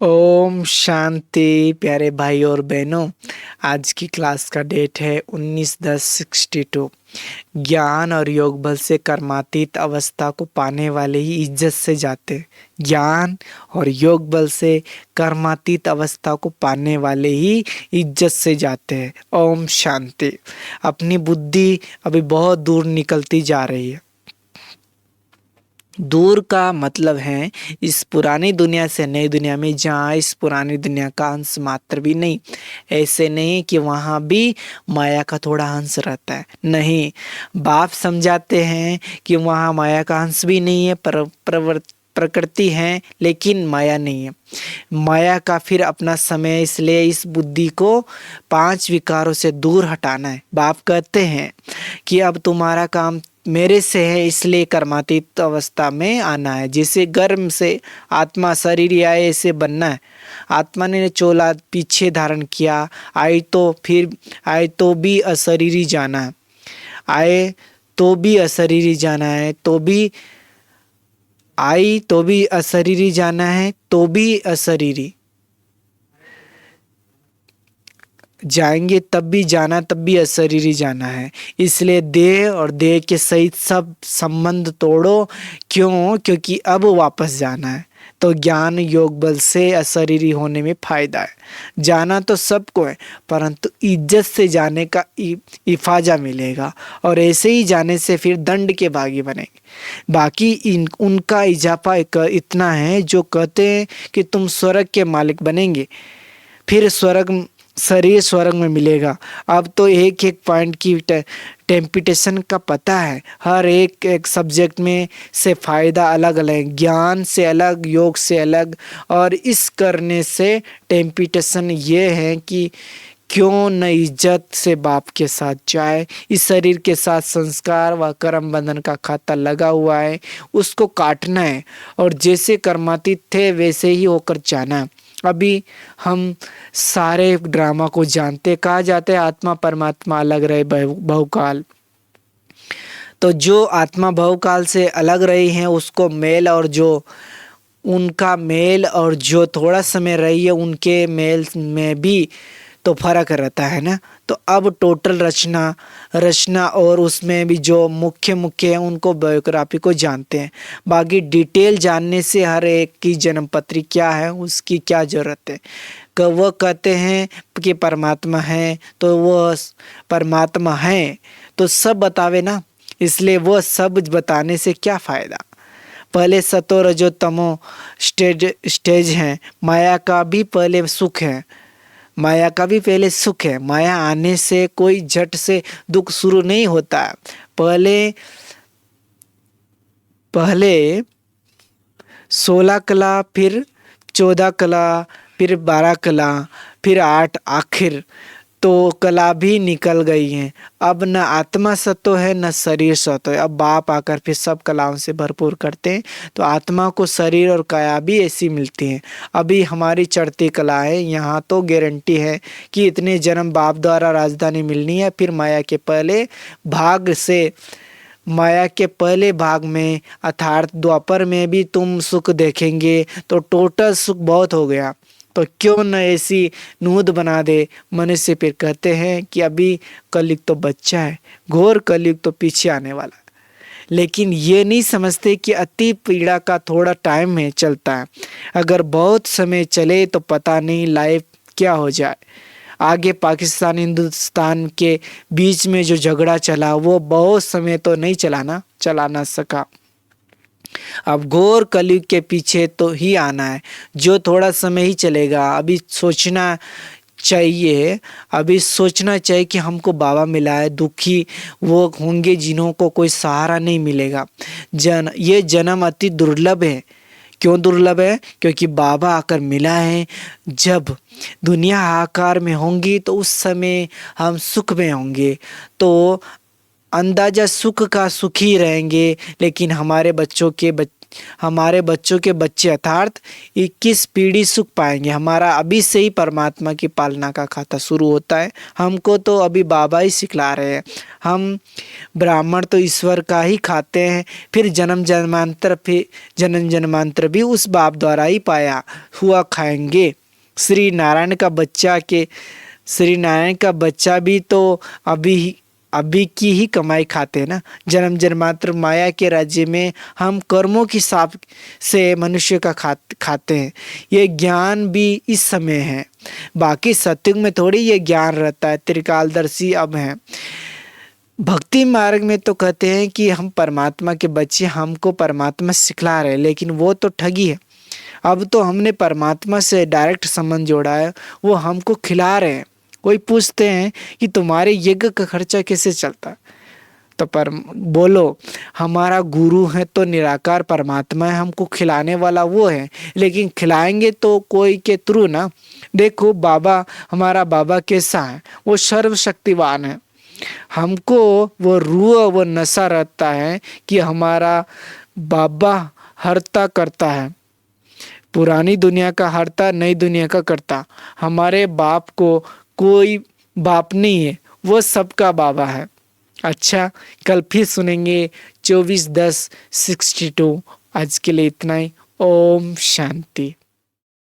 ओम शांति प्यारे भाई और बहनों। आज की क्लास का डेट है 19/10/62। ज्ञान और योग बल से कर्मातीत अवस्था को पाने वाले ही इज्जत से जाते हैं। ज्ञान और योग बल से कर्मातीत अवस्था को पाने वाले ही इज्जत से जाते हैं। ओम शांति। अपनी बुद्धि अभी बहुत दूर निकलती जा रही है। दूर का मतलब है इस पुरानी दुनिया से नई दुनिया में, जहाँ इस पुरानी दुनिया का अंश मात्र भी नहीं। ऐसे नहीं कि वहाँ भी माया का थोड़ा अंश रहता है, नहीं। बाप समझाते हैं कि वहाँ माया का अंश भी नहीं है, प्रकृति है लेकिन माया नहीं है। माया का फिर अपना समय, इसलिए इस बुद्धि को 5 विकारों से दूर हटाना है। बाप कहते हैं कि अब तुम्हारा काम मेरे से है, इसलिए कर्मातीत अवस्था में आना है। जैसे गर्भ से आत्मा शरीर आए, ऐसे बनना है। आत्मा ने चोला पीछे धारण किया, आए तो भी अशरीरी जाना है। आए तो भी अशरीरी जाना है, तो भी आई तो भी अशरीरी जाना है, तो भी अशरीरी जाएंगे, तब भी जाना, तब भी अशरीरी जाना है। इसलिए देह और देह के सहित सब संबंध तोड़ो। क्यों? क्योंकि अब वापस जाना है। तो ज्ञान योग बल से अशरीरी होने में फायदा है। जाना तो सबको है, परंतु इज्जत से जाने का इफाजा मिलेगा, और ऐसे ही जाने से फिर दंड के भागी बनेंगे। बाकी उनका इजाफा इतना है जो कहते हैं कि तुम स्वर्ग के मालिक बनेंगे, फिर शरीर स्वर्ग में मिलेगा। अब तो एक एक पॉइंट की टेम्पिटेशन का पता है। हर एक सब्जेक्ट में से फ़ायदा अलग अलग, ज्ञान से अलग, योग से अलग। और इस करने से टेम्पिटेशन ये है कि क्यों न इज्जत से बाप के साथ जाए। इस शरीर के साथ संस्कार व कर्म बंधन का खाता लगा हुआ है, उसको काटना है, और जैसे कर्मातीत थे वैसे ही होकर जाना है। अभी हम सारे ड्रामा को जानते, कहा जाता है आत्मा परमात्मा अलग रहे बहुकाल। तो जो आत्मा बहुकाल से अलग रही हैं उसको मेल, और जो उनका मेल और जो थोड़ा समय रही है उनके मेल में भी तो फर्क रहता है ना। तो अब टोटल रचना और उसमें भी जो मुख्य मुख्य है उनको बायोग्राफी को जानते हैं। बाकी डिटेल जानने से हर एक की जन्मपत्री क्या है उसकी क्या ज़रूरत है। वह कहते हैं कि परमात्मा है, तो वह परमात्मा है तो सब बतावे ना, इसलिए वह सब बताने से क्या फ़ायदा। पहले सतो रजो तमो स्टेज है। माया का भी पहले सुख है, माया का भी पहले सुख है। माया आने से कोई झट से दुख शुरू नहीं होता। पहले 16 कला, फिर 14 कला, फिर 12 कला, फिर 8, आखिर तो कला भी निकल गई हैं। अब न आत्मा सतो है न शरीर सतो है। अब बाप आकर फिर सब कलाओं से भरपूर करते हैं, तो आत्मा को शरीर और काया भी ऐसी मिलती हैं। अभी हमारी चढ़ती कला है, यहाँ तो गारंटी है कि इतने जन्म बाप द्वारा राजधानी मिलनी है। फिर माया के पहले भाग में अर्थात द्वापर में भी तुम सुख देखेंगे, तो टोटल सुख बहुत हो गया। तो क्यों न ऐसी नूद बना दे। मनुष्य फिर कहते हैं कि अभी कलयुग तो बच्चा है, घोर कलयुग तो पीछे आने वाला है। लेकिन ये नहीं समझते कि अति पीड़ा का थोड़ा टाइम में चलता है। अगर बहुत समय चले तो पता नहीं लाइफ क्या हो जाए। आगे पाकिस्तान हिंदुस्तान के बीच में जो झगड़ा चला वो बहुत समय तो नहीं चला ना सका। अब घोर कलयुग के पीछे तो ही आना है, जो थोड़ा समय ही चलेगा। अभी सोचना चाहिए कि हमको बाबा मिला है। दुखी वो होंगे जिन्हों को कोई सहारा नहीं मिलेगा। ये जन्म अति दुर्लभ है। क्यों दुर्लभ है? क्योंकि बाबा आकर मिला है। जब दुनिया आकार में होंगी तो उस समय हम सुख में होंगे, तो अंदाजा सुख का सुखी रहेंगे। लेकिन हमारे बच्चों के हमारे बच्चों के बच्चे अर्थात 21 पीढ़ी सुख पाएंगे। हमारा अभी से ही परमात्मा की पालना का खाता शुरू होता है। हमको तो अभी बाबा ही सिखला रहे हैं। हम ब्राह्मण तो ईश्वर का ही खाते हैं, फिर जन्म जन्मांतर भी उस बाप द्वारा ही पाया हुआ खाएंगे। श्री नारायण का बच्चा भी तो अभी की ही कमाई खाते हैं ना। जन्म जन्मांतर माया के राज्य में हम कर्मों की साप से मनुष्य का खाते हैं। ये ज्ञान भी इस समय है, बाकी सत्युग में थोड़ी ये ज्ञान रहता है। त्रिकालदर्शी अब है। भक्ति मार्ग में तो कहते हैं कि हम परमात्मा के बच्चे, हमको परमात्मा सिखला रहे हैं, लेकिन वो तो ठगी है। अब तो हमने परमात्मा से डायरेक्ट संबंध जोड़ा है, वो हमको खिला रहे हैं। कोई पूछते हैं कि तुम्हारे यज्ञ का खर्चा कैसे चलता है, तो पर बोलो हमारा गुरु है तो निराकार परमात्मा है, हमको खिलाने वाला वो है, लेकिन खिलाएंगे तो कोई के थ्रू ना। देखो बाबा, हमारा बाबा कैसा है, वो सर्वशक्तिवान है। हमको वो रूह वो नशा रहता है कि हमारा बाबा हरता करता है, पुरानी दुनिया का हरता, नई दुनिया का करता। हमारे बाप को कोई बाप नहीं है, वो सबका बाबा है। अच्छा, कल फिर सुनेंगे 24/10/62। आज के लिए इतना ही। ओम शांति।